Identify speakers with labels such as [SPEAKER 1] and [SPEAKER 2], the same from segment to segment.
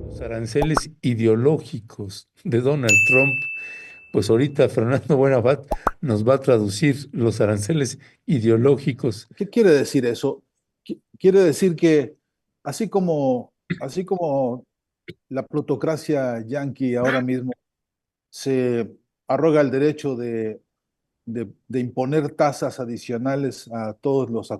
[SPEAKER 1] Los aranceles ideológicos de Donald Trump, pues ahorita Fernando Buenavат nos va a traducir los aranceles ideológicos.
[SPEAKER 2] ¿Qué quiere decir eso? Quiere decir que así como la plutocracia yanqui ahora mismo se arroga el derecho de imponer tasas adicionales a todos los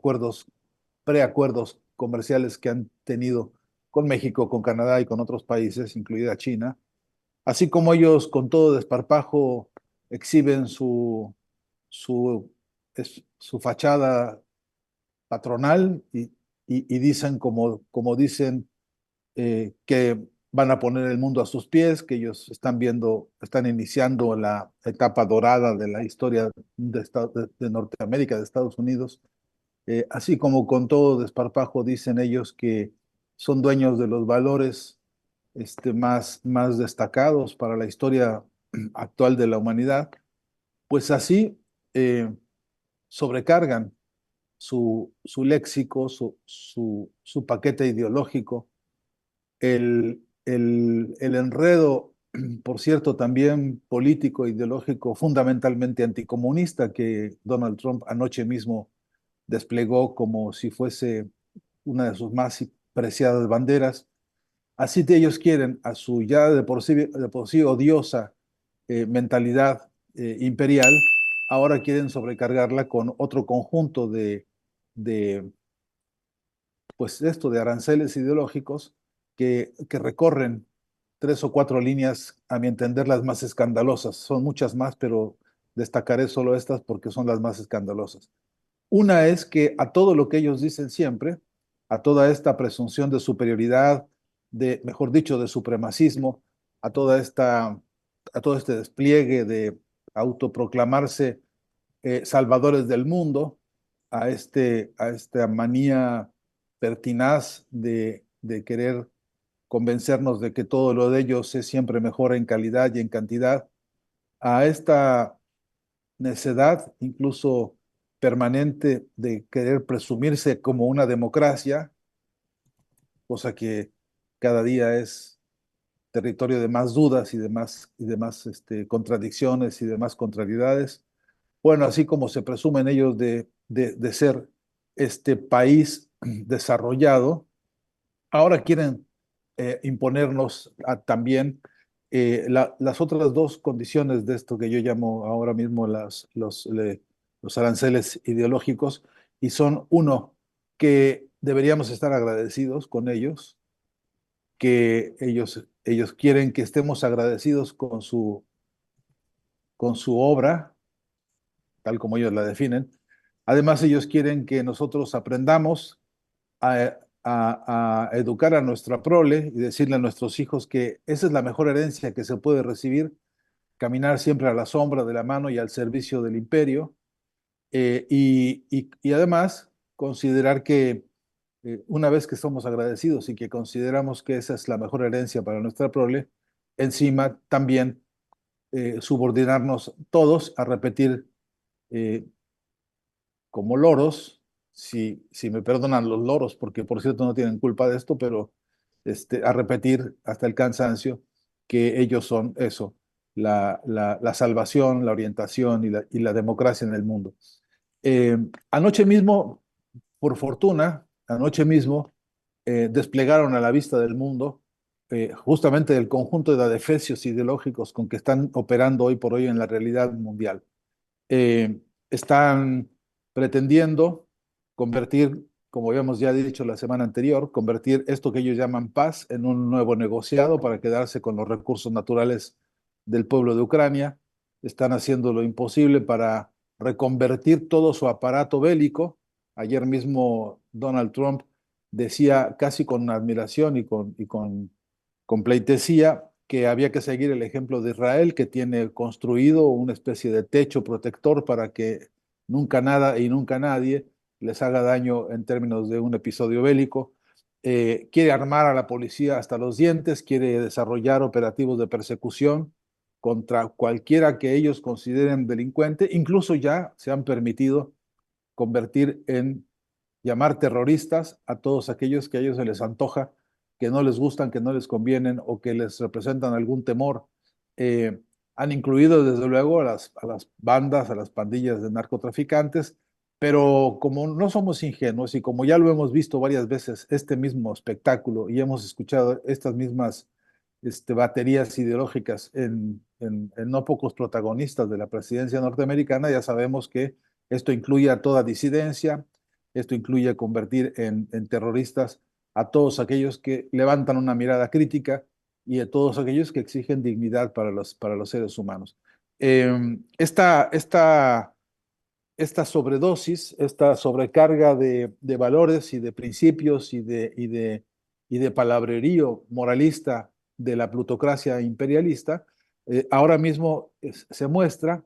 [SPEAKER 2] preacuerdos comerciales que han tenido con México, con Canadá y con otros países, incluida China, así como ellos con todo desparpajo exhiben su, su fachada patronal y dicen como dicen que van a poner el mundo a sus pies, que ellos están iniciando la etapa dorada de la historia de Norteamérica, de Estados Unidos, así como con todo desparpajo dicen ellos que son dueños de los valores más destacados para la historia actual de la humanidad, pues así eh, sobrecargan su léxico, su paquete ideológico, el enredo, por cierto, también político, ideológico, fundamentalmente anticomunista, que Donald Trump anoche mismo desplegó como si fuese una de sus más preciadas banderas. Así que ellos quieren a su ya de por sí odiosa mentalidad imperial, ahora quieren sobrecargarla con otro conjunto de pues esto, de aranceles ideológicos que recorren tres o cuatro líneas, a mi entender, las más escandalosas. Son muchas más, pero destacaré solo estas porque son las más escandalosas. Una es que a todo lo que ellos dicen siempre, a toda esta presunción de superioridad, mejor dicho, de supremacismo, a a todo este despliegue de autoproclamarse salvadores del mundo, a esta manía pertinaz de querer convencernos de que todo lo de ellos es siempre mejor en calidad y en cantidad, a esta necedad incluso permanente de querer presumirse como una democracia, cosa que cada día es territorio de más dudas y de más contradicciones y de más contrariedades. Bueno, así como se presumen ellos de ser este país desarrollado, ahora quieren imponernos también las otras dos condiciones de esto que yo llamo ahora mismo los aranceles ideológicos, y son uno, que deberíamos estar agradecidos con ellos, que ellos quieren que estemos agradecidos con su obra, tal como ellos la definen. Además, ellos quieren que nosotros aprendamos a educar a nuestra prole y decirle a nuestros hijos que esa es la mejor herencia que se puede recibir, caminar siempre a la sombra de la mano y al servicio del imperio, y además considerar que una vez que somos agradecidos y que consideramos que esa es la mejor herencia para nuestra prole, encima también subordinarnos todos a repetir eh, como loros, si me perdonan los loros, porque por cierto no tienen culpa de esto, pero a repetir hasta el cansancio que ellos son eso, la salvación, la orientación y la democracia en el mundo. Anoche mismo, por fortuna, anoche mismo desplegaron a la vista del mundo justamente el conjunto de adefesios ideológicos con que están operando hoy por hoy en la realidad mundial. Están pretendiendo convertir, como habíamos ya dicho la semana anterior, convertir esto que ellos llaman paz en un nuevo negociado para quedarse con los recursos naturales del pueblo de Ucrania. Están haciendo lo imposible para reconvertir todo su aparato bélico. Ayer mismo Donald Trump decía casi con admiración y con pleitesía que había que seguir el ejemplo de Israel, que tiene construido una especie de techo protector para que nunca nada y nunca nadie les haga daño en términos de un episodio bélico. Quiere armar a la policía hasta los dientes, quiere desarrollar operativos de persecución contra cualquiera que ellos consideren delincuente. Incluso ya se han permitido convertir en llamar terroristas a todos aquellos que a ellos se les antoja, que no les gustan, que no les convienen o que les representan algún temor. Eh, Han incluido desde luego a las bandas, a las pandillas de narcotraficantes, pero como no somos ingenuos y como ya lo hemos visto varias veces, este mismo espectáculo y hemos escuchado estas mismas baterías ideológicas en no pocos protagonistas de la presidencia norteamericana, ya sabemos que esto incluye a toda disidencia, esto incluye convertir en terroristas a todos aquellos que levantan una mirada crítica y a todos aquellos que exigen dignidad para los seres humanos. Esta sobredosis, esta sobrecarga de valores y de principios y de palabrerío moralista de la plutocracia imperialista, ahora mismo se muestra,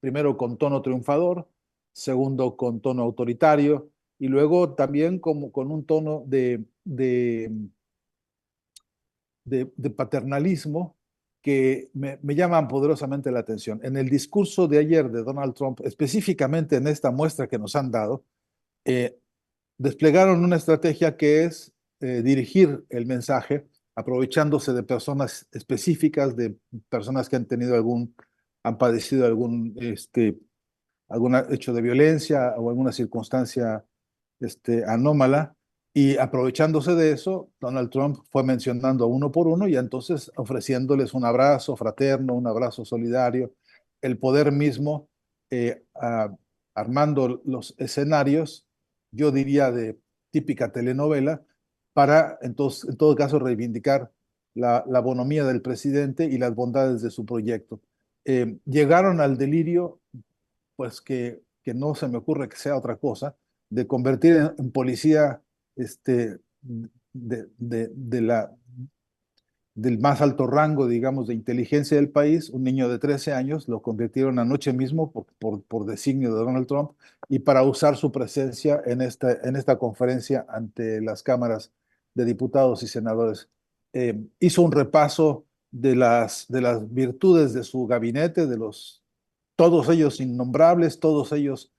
[SPEAKER 2] primero con tono triunfador, segundo con tono autoritario y luego también como, con un tono de paternalismo que me llaman poderosamente la atención. En el discurso de ayer de Donald Trump, específicamente en esta muestra que nos han dado, eh, desplegaron una estrategia que es dirigir el mensaje aprovechándose de personas específicas, de personas que han tenido han padecido algún hecho de violencia o alguna circunstancia anómala. Y aprovechándose de eso, Donald Trump fue mencionando uno por uno y entonces ofreciéndoles un abrazo fraterno, un abrazo solidario, el poder mismo, armando los escenarios, yo diría de típica telenovela, para entonces, en todo caso, reivindicar la bonomía del presidente y las bondades de su proyecto. Llegaron al delirio pues que no se me ocurre que sea otra cosa, de convertir en policía de del más alto rango, digamos, de inteligencia del país, un niño de 13 años, lo convirtieron anoche mismo por designio de Donald Trump y para usar su presencia en esta conferencia ante las cámaras de diputados y senadores. Hizo un repaso de las virtudes de su gabinete, todos ellos innombrables, todos ellos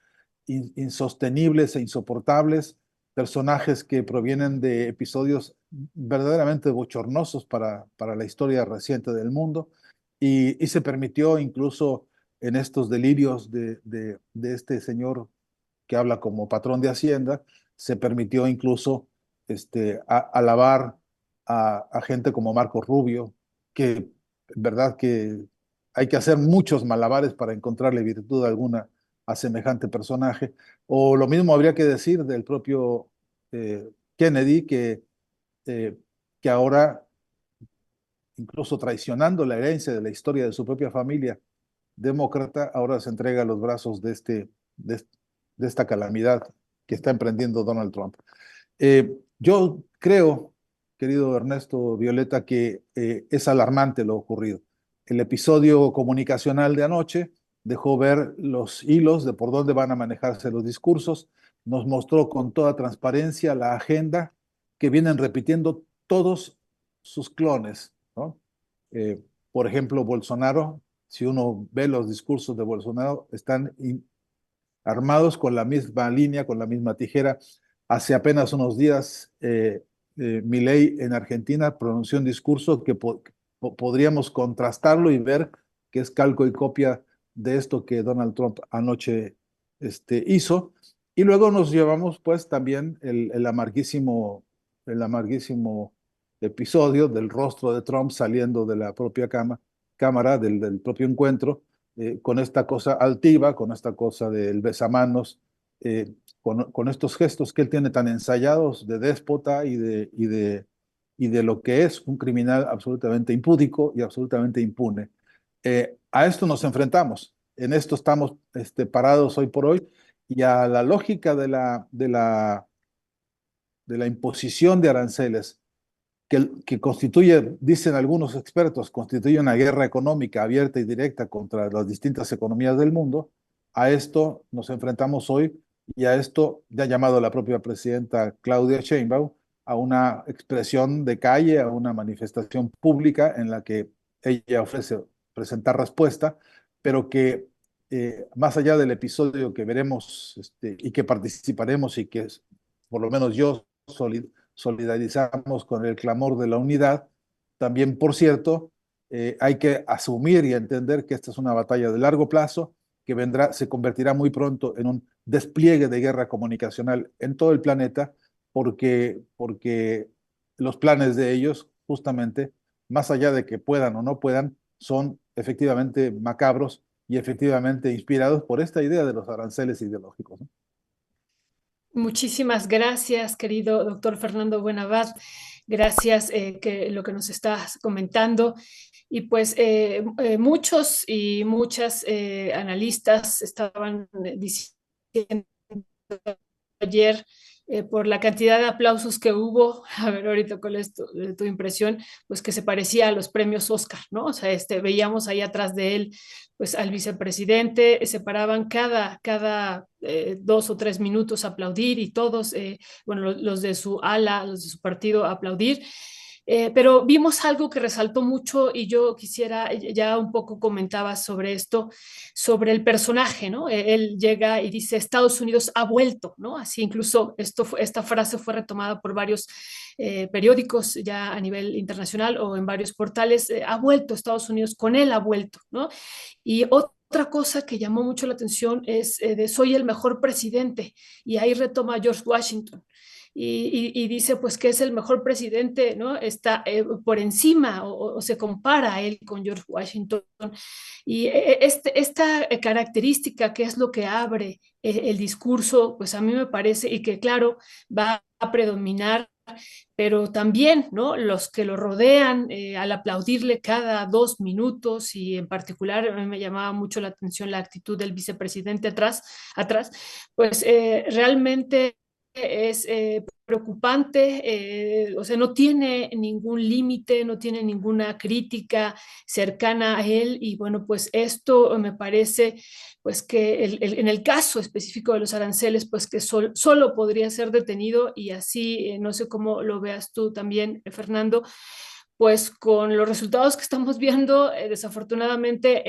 [SPEAKER 2] insostenibles e insoportables, personajes que provienen de episodios verdaderamente bochornosos para la historia reciente del mundo, y se permitió incluso en estos delirios de este señor que habla como patrón de Hacienda, se permitió incluso alabar a gente como Marco Rubio, que en verdad que hay que hacer muchos malabares para encontrarle virtud alguna a semejante personaje. O lo mismo habría que decir del propio Kennedy, eh, que ahora, incluso traicionando la herencia de la historia de su propia familia demócrata, ahora se entrega a los brazos de, de esta calamidad que está emprendiendo Donald Trump. Yo creo, querido Ernesto Violeta, que es alarmante lo ocurrido. El episodio comunicacional de anoche dejó ver los hilos de por dónde van a manejarse los discursos, nos mostró con toda transparencia la agenda que vienen repitiendo todos sus clones, ¿no? Por ejemplo, Bolsonaro, si uno ve los discursos de Bolsonaro, están armados con la misma línea, con la misma tijera. Hace apenas unos días, Milei en Argentina pronunció un discurso que podríamos contrastarlo y ver que es calco y copia de esto que Donald Trump anoche hizo. Y luego nos llevamos pues también el amarguísimo episodio del rostro de Trump saliendo de la propia cámara, del propio encuentro, con esta cosa altiva, con esta cosa del besamanos, con estos gestos que él tiene tan ensayados de déspota y de lo que es un criminal absolutamente impúdico y absolutamente impune. A esto nos enfrentamos, en esto estamos parados hoy por hoy, y a la lógica de la imposición de aranceles que constituye, dicen algunos expertos, constituye una guerra económica abierta y directa contra las distintas economías del mundo. A esto nos enfrentamos hoy, y a esto ya ha llamado la propia presidenta Claudia Sheinbaum a una expresión de calle, a una manifestación pública en la que ella ofrece presentar respuesta, pero que más allá del episodio que veremos y que participaremos y que por lo menos yo, solidarizamos con el clamor de la unidad. También, por cierto, hay que asumir y entender que esta es una batalla de largo plazo que vendrá, se convertirá muy pronto en un despliegue de guerra comunicacional en todo el planeta, porque los planes de ellos, justamente, más allá de que puedan o no puedan, son efectivamente macabros y efectivamente inspirados por esta idea de los aranceles ideológicos, ¿no?
[SPEAKER 3] Muchísimas gracias, querido doctor Fernando Buenabad. Gracias que lo que nos estás comentando. Y pues muchos y muchas analistas estaban diciendo ayer por la cantidad de aplausos que hubo, a ver ahorita cuál es tu impresión, pues que se parecía a los premios Oscar, ¿no? O sea, veíamos ahí atrás de él, pues al vicepresidente, se paraban cada 2 o 3 minutos a aplaudir y todos, bueno, los de su ala, los de su partido a aplaudir. Pero vimos algo que resaltó mucho y yo quisiera, ya un poco comentaba sobre esto, sobre el personaje, ¿no? Él llega y dice, Estados Unidos ha vuelto, ¿no? Así incluso esta frase fue retomada por varios periódicos ya a nivel internacional o en varios portales, ha vuelto Estados Unidos, con él ha vuelto, ¿no? Y otra cosa que llamó mucho la atención es de soy el mejor presidente y ahí retoma George Washington y dice pues que es el mejor presidente, ¿no? Está por encima o se compara a él con George Washington. Y esta característica que es lo que abre el discurso, pues a mí me parece y que claro va a predominar, pero también, ¿no? Los que lo rodean al aplaudirle cada 2 minutos y en particular a mí me llamaba mucho la atención la actitud del vicepresidente atrás pues realmente es preocupante, o sea, no tiene ningún límite, no tiene ninguna crítica cercana a él y bueno, pues esto me parece pues que en el caso específico de los aranceles, pues que solo podría ser detenido y así, no sé cómo lo veas tú también, Fernando, pues con los resultados que estamos viendo, desafortunadamente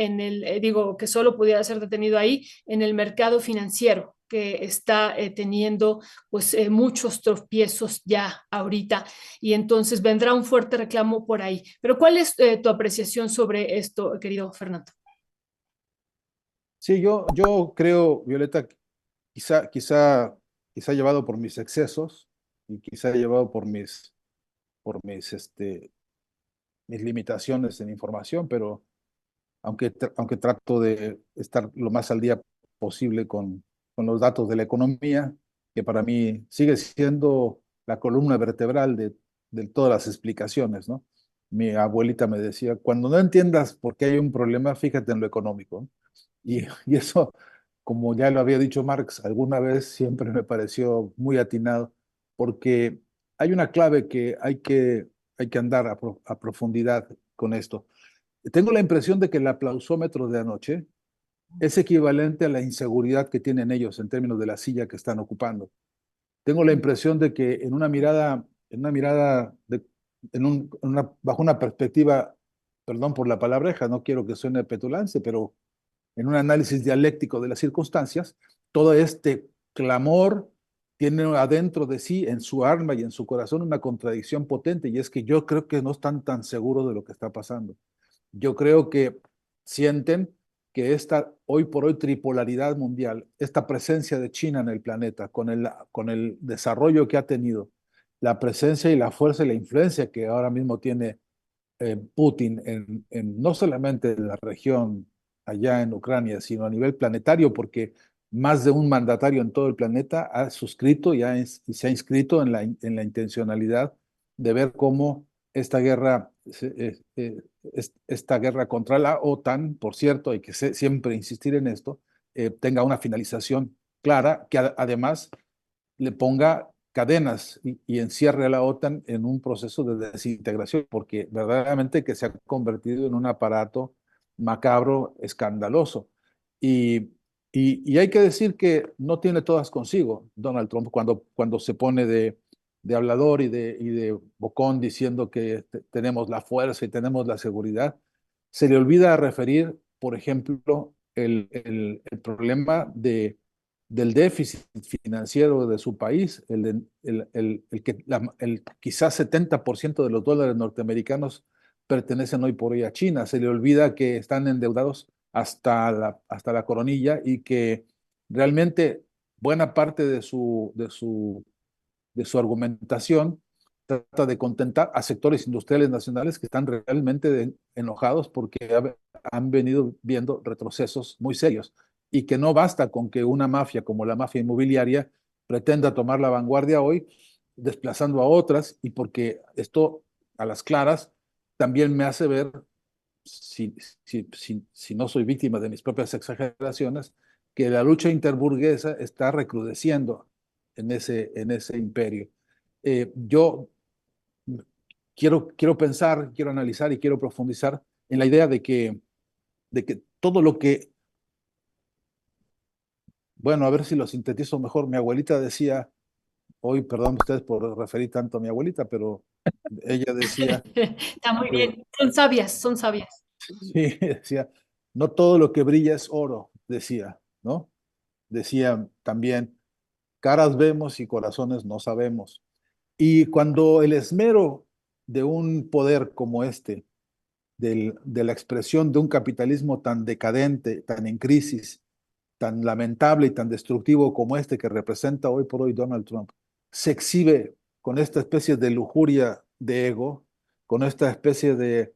[SPEAKER 3] digo que solo pudiera ser detenido ahí, en el mercado financiero que está teniendo pues muchos tropiezos ya ahorita y entonces vendrá un fuerte reclamo por ahí. Pero ¿cuál es tu apreciación sobre esto, querido Fernando?
[SPEAKER 2] Sí, yo creo, Violeta, quizá llevado por mis excesos y quizá llevado por mis limitaciones en información, pero aunque trato de estar lo más al día posible con los datos de la economía, que para mí sigue siendo la columna vertebral de todas las explicaciones, ¿no? Mi abuelita me decía, cuando no entiendas por qué hay un problema, fíjate en lo económico, ¿no? Y eso, como ya lo había dicho Marx alguna vez, siempre me pareció muy atinado, porque hay una clave que hay que andar a profundidad con esto. Tengo la impresión de que el aplausómetro de anoche es equivalente a la inseguridad que tienen ellos en términos de la silla que están ocupando. Tengo la impresión de que bajo una perspectiva, perdón por la palabreja, no quiero que suene petulante, pero en un análisis dialéctico de las circunstancias, todo este clamor tiene adentro de sí, en su alma y en su corazón, una contradicción potente, y es que yo creo que no están tan seguros de lo que está pasando. Yo creo que sienten que esta hoy por hoy tripolaridad mundial, esta presencia de China en el planeta, con el desarrollo que ha tenido, la presencia y la fuerza y la influencia que ahora mismo tiene Putin no solamente en la región allá en Ucrania, sino a nivel planetario, porque más de un mandatario en todo el planeta ha suscrito y se ha inscrito en la intencionalidad de ver cómo esta guerra, esta guerra contra la OTAN, por cierto, hay que siempre insistir en esto, tenga una finalización clara, que además le ponga cadenas y encierre a la OTAN en un proceso de desintegración, porque verdaderamente que se ha convertido en un aparato macabro, escandaloso. Y, y hay que decir que no tiene todas consigo Donald Trump cuando se pone de hablador y de bocón diciendo que tenemos la fuerza y tenemos la seguridad. Se le olvida referir, por ejemplo, el problema del déficit financiero de su país, quizás 70% de los dólares norteamericanos pertenecen hoy por hoy a China. Se le olvida que están endeudados hasta la coronilla y que realmente buena parte de su argumentación trata de contentar a sectores industriales nacionales que están realmente enojados porque han venido viendo retrocesos muy serios y que no basta con que una mafia como la mafia inmobiliaria pretenda tomar la vanguardia hoy, desplazando a otras, y porque esto a las claras también me hace ver, si, si no soy víctima de mis propias exageraciones, que la lucha interburguesa está recrudeciendo en ese imperio. Yo quiero pensar, quiero analizar y quiero profundizar en la idea de que todo lo que, bueno, a ver si lo sintetizo mejor, mi abuelita decía, hoy, perdón ustedes por referir tanto a mi abuelita, pero ella decía,
[SPEAKER 3] Está muy
[SPEAKER 2] eh,
[SPEAKER 3] bien, son sabias, son sabias.
[SPEAKER 2] sí, decía, no todo lo que brilla es oro, decía, ¿no? Decía también, caras vemos y corazones no sabemos. Y cuando el esmero de un poder como este, de la expresión de un capitalismo tan decadente, tan en crisis, tan lamentable y tan destructivo como este que representa hoy por hoy Donald Trump, se exhibe con esta especie de lujuria de ego, con esta especie de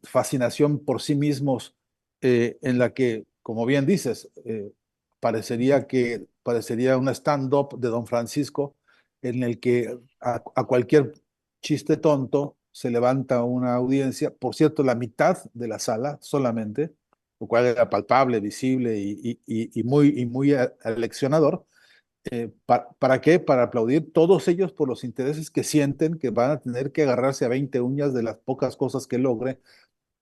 [SPEAKER 2] fascinación por sí mismos, en la que, como bien dices, parecería un stand-up de Don Francisco, en el que a cualquier chiste tonto se levanta una audiencia, por cierto, la mitad de la sala solamente, lo cual era palpable, visible y muy aleccionador. ¿Para qué? Para aplaudir todos ellos por los intereses que sienten que van a tener que agarrarse a 20 uñas de las pocas cosas que logre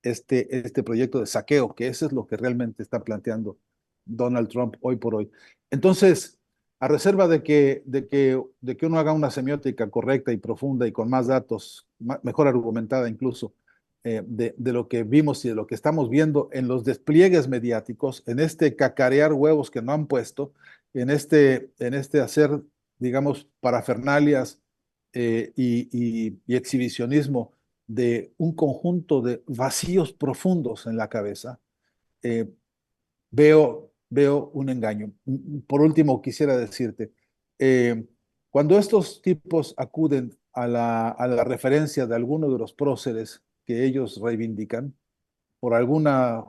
[SPEAKER 2] este proyecto de saqueo, que eso es lo que realmente está planteando Donald Trump hoy por hoy. Entonces, a reserva de que uno haga una semiótica correcta y profunda y con más datos, mejor argumentada incluso, de lo que vimos y de lo que estamos viendo en los despliegues mediáticos, en este cacarear huevos que no han puesto, en este hacer, digamos, parafernalias y exhibicionismo de un conjunto de vacíos profundos en la cabeza, eh, veo un engaño. Por último, quisiera decirte, eh, cuando estos tipos acuden a la referencia de alguno de los próceres que ellos reivindican, por alguna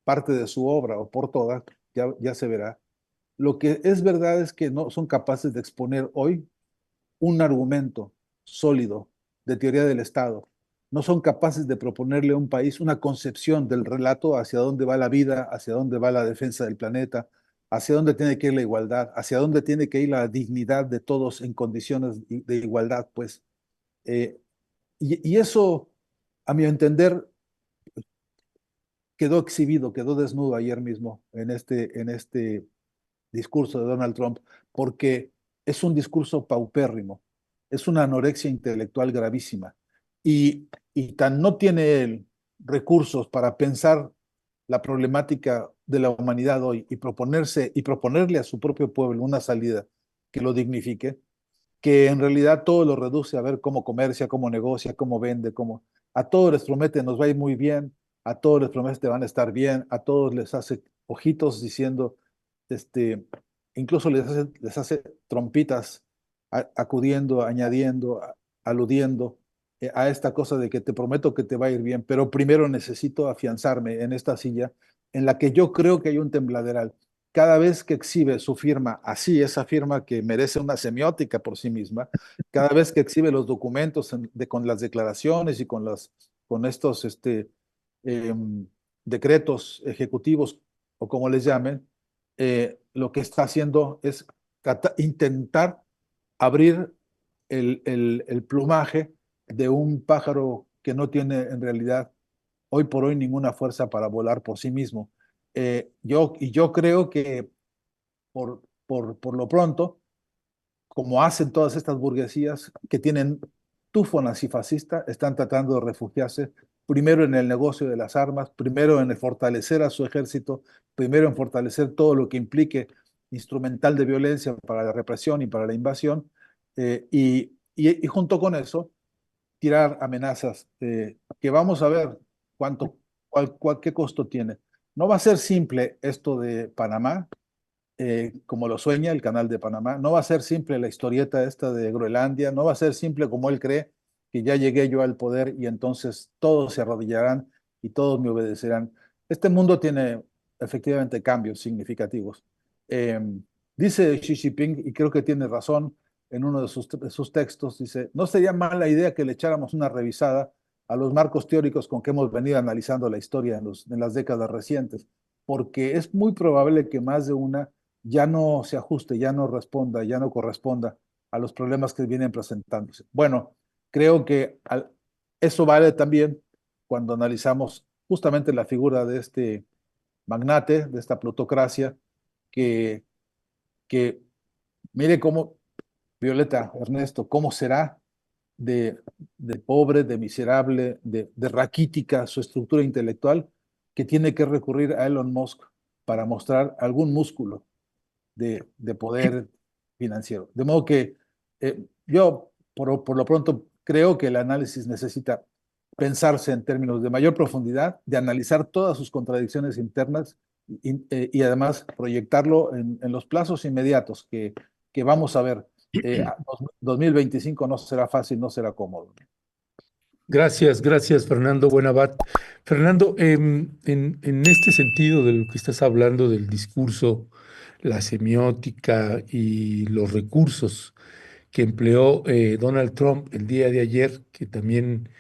[SPEAKER 2] parte de su obra o por toda, ya se verá, lo que es verdad es que no son capaces de exponer hoy un argumento sólido de teoría del Estado. No son capaces de proponerle a un país una concepción del relato hacia dónde va la vida, hacia dónde va la defensa del planeta, hacia dónde tiene que ir la igualdad, hacia dónde tiene que ir la dignidad de todos en condiciones de igualdad, pues. Y eso, a mi entender, quedó exhibido, quedó desnudo ayer mismo en este discurso de Donald Trump, porque es un discurso paupérrimo, es una anorexia intelectual gravísima. Y tan no tiene él recursos para pensar la problemática de la humanidad hoy y proponerle a su propio pueblo una salida que lo dignifique, que en realidad todo lo reduce a ver cómo comercia, cómo negocia, cómo vende, cómo a todos les promete nos va a ir muy bien, a todos les promete van a estar bien, a todos les hace ojitos diciendo, este, incluso les hace trompitas acudiendo, añadiendo, aludiendo a esta cosa de que te prometo que te va a ir bien, pero primero necesito afianzarme en esta silla en la que yo creo que hay un tembladeral. Cada vez que exhibe su firma, así, esa firma que merece una semiótica por sí misma, cada vez que exhibe los documentos con las declaraciones y con estos eh, decretos ejecutivos o como les llamen, lo que está haciendo es intentar abrir el plumaje de un pájaro que no tiene en realidad hoy por hoy ninguna fuerza para volar por sí mismo. Yo creo que por lo pronto, como hacen todas estas burguesías que tienen túfonas y fascistas, están tratando de refugiarse primero en el negocio de las armas, primero en el fortalecer a su ejército, primero en fortalecer todo lo que implique instrumental de violencia para la represión y para la invasión, y junto con eso, tirar amenazas que vamos a ver qué costo tiene. No va a ser simple esto de Panamá, como lo sueña el canal de Panamá. No va a ser simple la historieta esta de Groenlandia. No va a ser simple como él cree, que ya llegué yo al poder y entonces todos se arrodillarán y todos me obedecerán. Este mundo tiene efectivamente cambios significativos. Eh, Dice Xi Jinping, y creo que tiene razón en uno de sus textos, dice, no sería mala idea que le echáramos una revisada a los marcos teóricos con que hemos venido analizando la historia en las décadas recientes, porque es muy probable que más de una ya no se ajuste, ya no responda, ya no corresponda a los problemas que vienen presentándose. Bueno, creo que eso vale también cuando analizamos justamente la figura de este magnate, de esta plutocracia, que, que mire cómo, Violeta, Ernesto, cómo será de, de pobre, de miserable, de raquítica su estructura intelectual, que tiene que recurrir a Elon Musk para mostrar algún músculo de poder financiero. De modo que yo, por lo pronto, creo que el análisis necesita pensarse en términos de mayor profundidad, de analizar todas sus contradicciones internas y además proyectarlo en los plazos inmediatos que vamos a ver. 2025 no será fácil, no será cómodo.
[SPEAKER 1] Gracias, gracias, Fernando Buenavat. Fernando, en este sentido de lo que estás hablando del discurso, la semiótica y los recursos que empleó Donald Trump el día de ayer, que también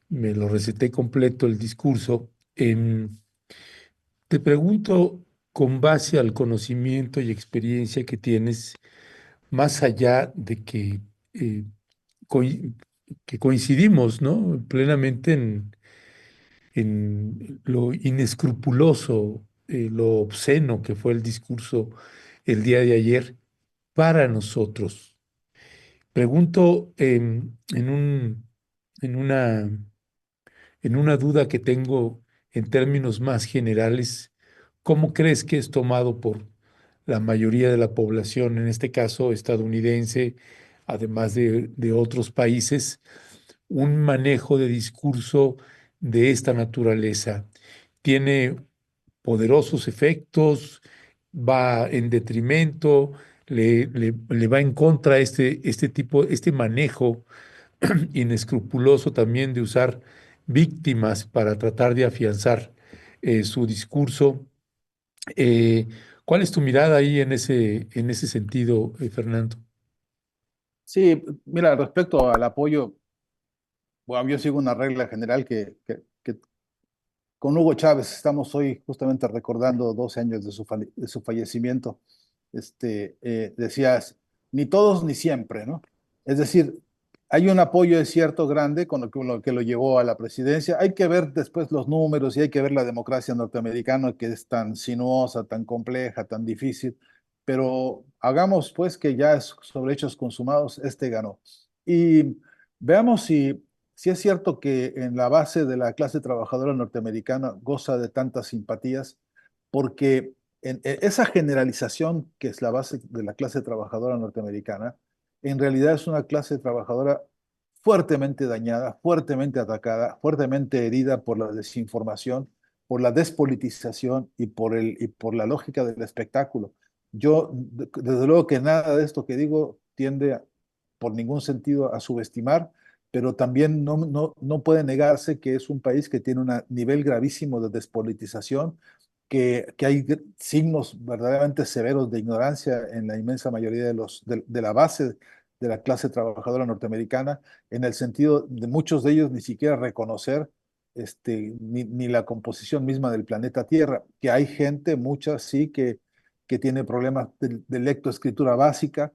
[SPEAKER 1] me lo receté completo el discurso, te pregunto, con base al conocimiento y experiencia que tienes, más allá de eh, coi- que coincidimos, ¿no? Plenamente en lo inescrupuloso, lo obsceno que fue el discurso el día de ayer para nosotros. Pregunto en una, en una duda que tengo en términos más generales, ¿cómo crees que es tomado por la mayoría de la población, en este caso estadounidense, además de otros países, un manejo de discurso de esta naturaleza? ¿Tiene poderosos efectos? ¿Va en detrimento? ¿Le va en contra este tipo, este manejo inescrupuloso también de usar víctimas para tratar de afianzar su discurso? Eh, ¿Cuál es tu mirada ahí en ese sentido, Fernando?
[SPEAKER 2] Sí, mira, respecto al apoyo, bueno, yo sigo una regla general que con Hugo Chávez estamos hoy justamente recordando 12 años de su fallecimiento. Decías, ni todos ni siempre, ¿no? Es decir, hay un apoyo de cierto grande con lo que lo llevó a la presidencia. Hay que ver después los números y hay que ver la democracia norteamericana que es tan sinuosa, tan compleja, tan difícil. Pero hagamos pues que ya es sobre hechos consumados, este ganó. Y veamos si es cierto que en la base de la clase trabajadora norteamericana goza de tantas simpatías, porque en esa generalización que es la base de la clase trabajadora norteamericana, en realidad es una clase trabajadora fuertemente dañada, fuertemente atacada, fuertemente herida por la desinformación, por la despolitización y por la lógica del espectáculo. Yo, desde luego que nada de esto que digo tiende por ningún sentido a subestimar, pero también no puede negarse que es un país que tiene un nivel gravísimo de despolitización, que hay signos verdaderamente severos de ignorancia en la inmensa mayoría de la base de la clase trabajadora norteamericana, en el sentido de muchos de ellos ni siquiera reconocer ni la composición misma del planeta Tierra, que hay gente, mucha sí, que tiene problemas de lectoescritura básica,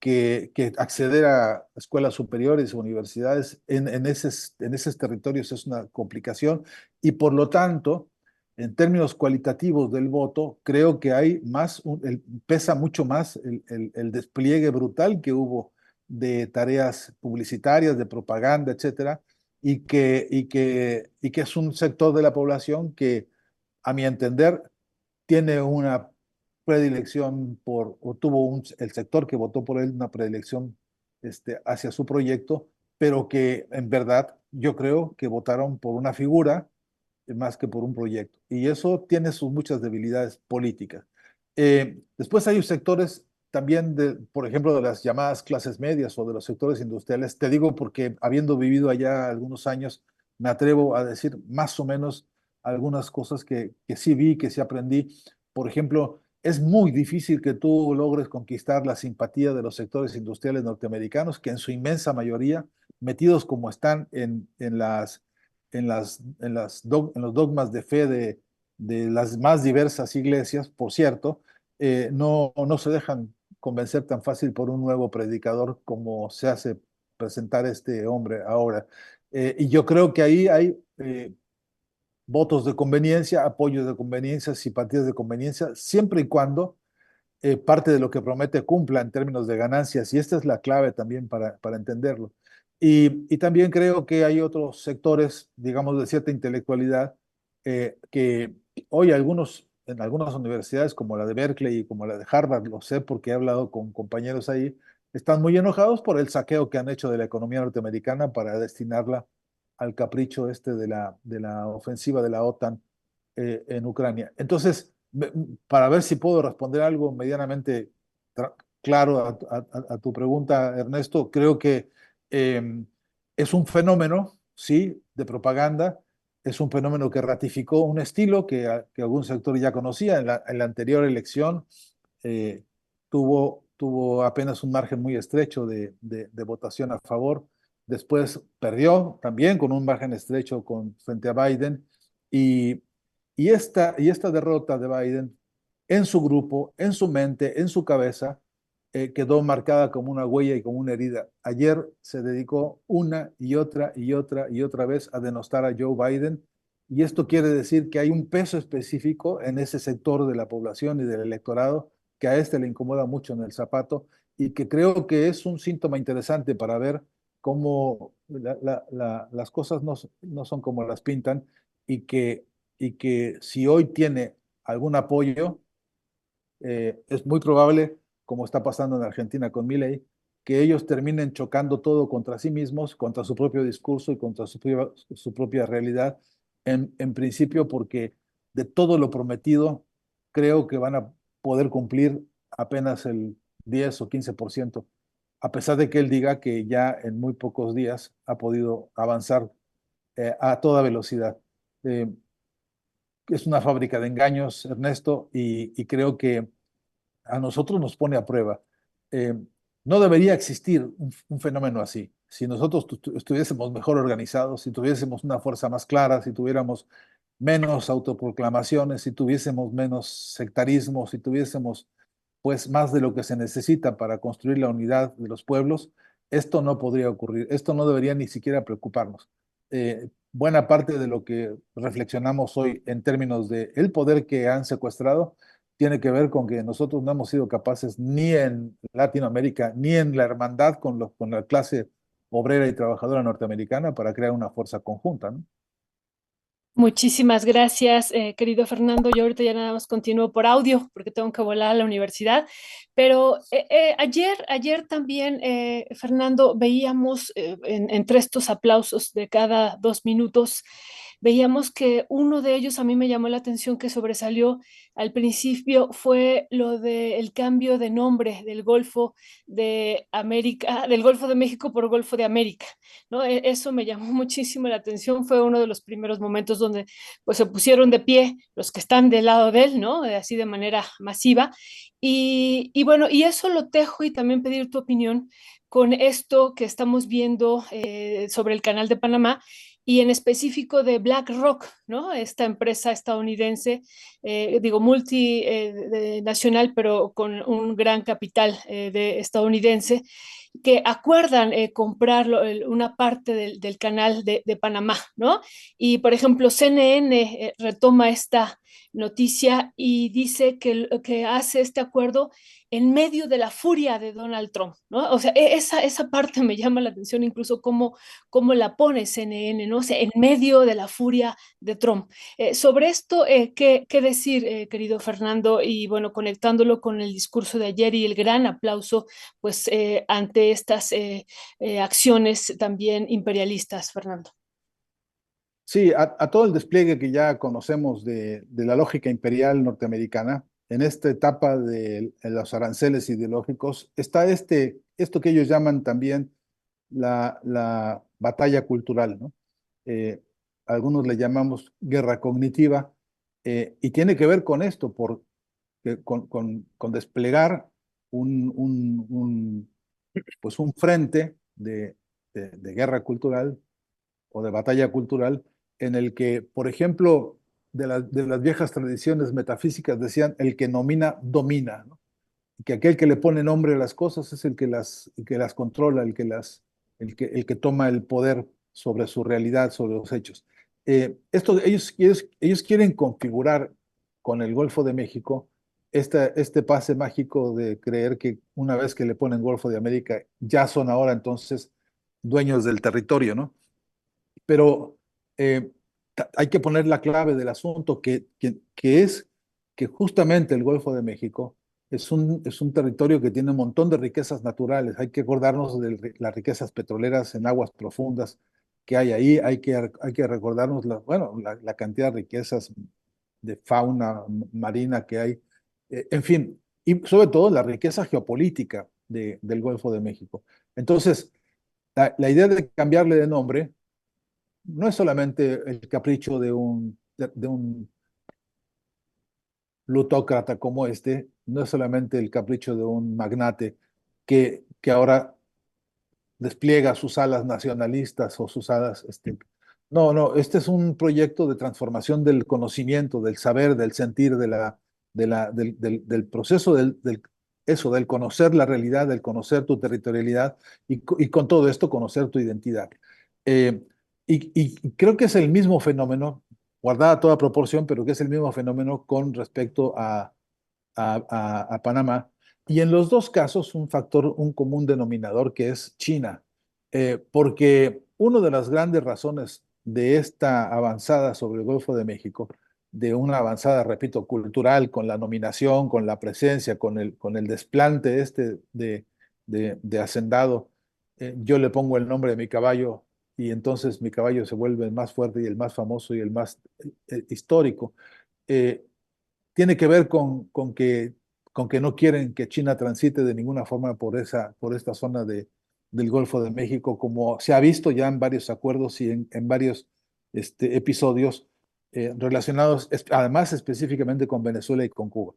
[SPEAKER 2] que acceder a escuelas superiores o universidades en esos territorios es una complicación y por lo tanto, en términos cualitativos del voto, creo que hay pesa mucho más el despliegue brutal que hubo de tareas publicitarias, de propaganda, etcétera, y que es un sector de la población que, a mi entender, tiene una predilección o tuvo el sector que votó por él una predilección hacia su proyecto, pero que en verdad yo creo que votaron por una figura más que por un proyecto. Y eso tiene sus muchas debilidades políticas. Después hay sectores también, por ejemplo, de las llamadas clases medias o de los sectores industriales. Te digo porque habiendo vivido allá algunos años, me atrevo a decir más o menos algunas cosas que sí vi, que sí aprendí. Por ejemplo, es muy difícil que tú logres conquistar la simpatía de los sectores industriales norteamericanos, que en su inmensa mayoría, metidos como están en los dogmas de fe de las más diversas iglesias, por cierto, no se dejan convencer tan fácil por un nuevo predicador como se hace presentar este hombre ahora. Y yo creo que ahí hay votos de conveniencia, apoyos de conveniencia, simpatías de conveniencia, siempre y cuando parte de lo que promete cumpla en términos de ganancias, y esta es la clave también para entenderlo. Y también creo que hay otros sectores, digamos, de cierta intelectualidad, que hoy en algunas universidades, como la de Berkeley y como la de Harvard, lo sé porque he hablado con compañeros ahí, están muy enojados por el saqueo que han hecho de la economía norteamericana para destinarla al capricho de la ofensiva de la OTAN en Ucrania. Entonces, para ver si puedo responder algo medianamente claro a tu pregunta, Ernesto, creo que eh, es un fenómeno, sí, de propaganda, es un fenómeno que ratificó un estilo que algún sector ya conocía. En la anterior elección eh, tuvo apenas un margen muy estrecho de votación a favor. Después perdió también con un margen estrecho frente a Biden. Y, y esta derrota de Biden en su grupo, en su mente, en su cabeza, quedó marcada como una huella y como una herida. Ayer se dedicó una y otra y otra y otra vez a denostar a Joe Biden, y esto quiere decir que hay un peso específico en ese sector de la población y del electorado que a este le incomoda mucho en el zapato, y que creo que es un síntoma interesante para ver cómo las cosas no son como las pintan, y que si hoy tiene algún apoyo, es muy probable, como está pasando en Argentina con Milei, que ellos terminen chocando todo contra sí mismos, contra su propio discurso y contra su propia realidad, en principio porque de todo lo prometido, creo que van a poder cumplir apenas el 10 o 15%, a pesar de que él diga que ya en muy pocos días ha podido avanzar a toda velocidad. Eh, es una fábrica de engaños, Ernesto, y creo que a nosotros nos pone a prueba. Eh, no debería existir un fenómeno así. Si nosotros estuviésemos mejor organizados, si tuviésemos una fuerza más clara, si tuviéramos menos autoproclamaciones, si tuviésemos menos sectarismo, si tuviésemos pues más de lo que se necesita para construir la unidad de los pueblos, esto no podría ocurrir. Esto no debería ni siquiera preocuparnos. Buena parte de lo que reflexionamos hoy en términos de el poder que han secuestrado tiene que ver con que nosotros no hemos sido capaces ni en Latinoamérica ni en la hermandad con la clase obrera y trabajadora norteamericana para crear una fuerza conjunta, ¿no?
[SPEAKER 3] Muchísimas gracias, querido Fernando. Yo ahorita ya nada más continúo por audio porque tengo que volar a la universidad. Pero ayer también, Fernando, veíamos entre estos aplausos de cada 2 minutos, veíamos que uno de ellos a mí me llamó la atención, que sobresalió al principio, fue lo del cambio de nombre del Golfo de América, del Golfo de México por Golfo de América, ¿no? Eso me llamó muchísimo la atención. Fue uno de los primeros momentos donde pues se pusieron de pie los que están del lado de él, ¿no? Así de manera masiva. Y bueno, y eso lo tejo, y también pedir tu opinión con esto que estamos viendo sobre el canal de Panamá, y en específico de BlackRock, ¿no? Esta empresa estadounidense, digo, multinacional, pero con un gran capital de estadounidense, que acuerdan comprar una parte del canal de Panamá, ¿no? Y, por ejemplo, CNN retoma esta noticia y dice que hace este acuerdo en medio de la furia de Donald Trump, ¿no? O sea, esa parte me llama la atención, incluso cómo la pone CNN, ¿no? O sea, en medio de la furia de Trump. Sobre esto, ¿qué decir, querido Fernando? Y bueno, conectándolo con el discurso de ayer y el gran aplauso, pues, ante estas acciones también imperialistas, Fernando.
[SPEAKER 2] Sí, a todo el despliegue que ya conocemos de la lógica imperial norteamericana, en esta etapa de los aranceles ideológicos, está esto que ellos llaman también la batalla cultural, ¿no? Eh, Algunos le llamamos guerra cognitiva, y tiene que ver con esto, con desplegar un, pues un frente de guerra cultural o de batalla cultural en el que, por ejemplo, de las viejas tradiciones metafísicas decían, el que nomina, domina, ¿no? Que aquel que le pone nombre a las cosas es el que las controla, el que toma el poder sobre su realidad, sobre los hechos. Ellos quieren configurar con el Golfo de México este pase mágico de creer que una vez que le ponen Golfo de América, ya son ahora entonces dueños del territorio, ¿no? Pero eh, hay que poner la clave del asunto, que es que justamente el Golfo de México es un territorio que tiene un montón de riquezas naturales. Hay que acordarnos de las riquezas petroleras en aguas profundas que hay ahí. Hay que recordarnos bueno, la cantidad de riquezas de fauna marina que hay. En fin, y sobre todo la riqueza geopolítica del Golfo de México. Entonces, la idea de cambiarle de nombre no es solamente el capricho de un plutócrata como este, no es solamente el capricho de un magnate que ahora despliega sus alas nacionalistas o sus alas. No, este es un proyecto de transformación del conocimiento, del saber, del sentir, del proceso eso, del conocer la realidad, del conocer tu territorialidad y con todo esto conocer tu identidad. Eh, y creo que es el mismo fenómeno, guardada toda proporción, pero que es el mismo fenómeno con respecto a Panamá. Y en los dos casos, un común denominador que es China, porque una de las grandes razones de esta avanzada sobre el Golfo de México, de una avanzada, repito, cultural, con la nominación, con la presencia, con el desplante de hacendado, yo le pongo el nombre de mi caballo y entonces mi caballo se vuelve el más fuerte y el más famoso y el más histórico. Eh, Tiene que ver con que no quieren que China transite de ninguna forma por esta zona del Golfo de México, como se ha visto ya en varios acuerdos y en varios episodios relacionados, además específicamente con Venezuela y con Cuba.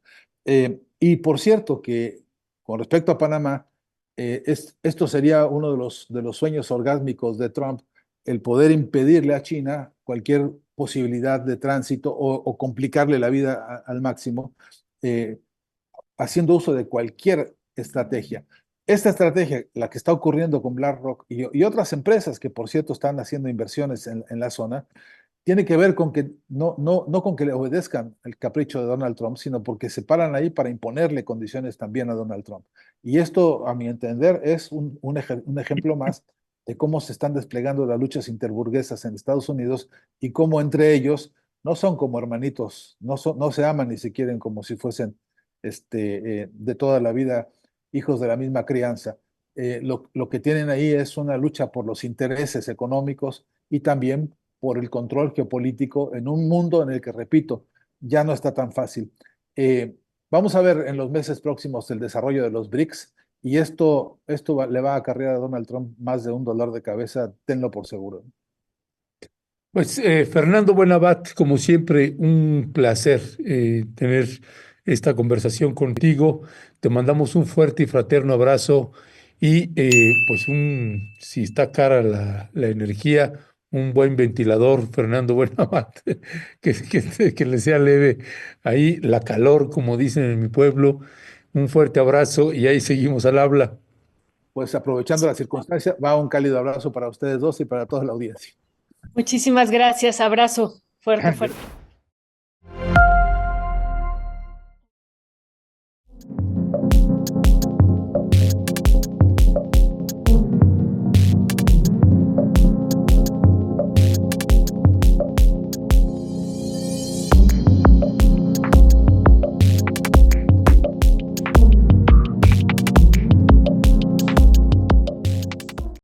[SPEAKER 2] Y por cierto que con respecto a Panamá, esto sería uno de los sueños orgásmicos de Trump, el poder impedirle a China cualquier posibilidad de tránsito o complicarle la vida al máximo, eh, haciendo uso de cualquier estrategia. Esta estrategia, la que está ocurriendo con BlackRock y otras empresas que, por cierto, están haciendo inversiones en la zona, tiene que ver con que no con que le obedezcan el capricho de Donald Trump, sino porque se paran ahí para imponerle condiciones también a Donald Trump. Y esto, a mi entender, es un ejemplo más de cómo se están desplegando las luchas interburguesas en Estados Unidos y cómo entre ellos no son como hermanitos, no se aman ni se quieren como si fuesen de toda la vida hijos de la misma crianza. Lo que tienen ahí es una lucha por los intereses económicos y también por el control geopolítico en un mundo en el que, repito, ya no está tan fácil. Vamos a ver en los meses próximos el desarrollo de los BRICS y le va a acarrear a Donald Trump más de un dolor de cabeza, tenlo por seguro.
[SPEAKER 1] Pues Fernando Buenavat, como siempre, un placer tener esta conversación contigo. Te mandamos un fuerte y fraterno abrazo y pues si está cara la energía, un buen ventilador, Fernando Buenavat, que le sea leve ahí la calor, como dicen en mi pueblo. Un fuerte abrazo y ahí seguimos al habla.
[SPEAKER 2] Pues aprovechando la circunstancia, va un cálido abrazo para ustedes dos y para toda la audiencia.
[SPEAKER 3] Muchísimas gracias. Abrazo fuerte, fuerte.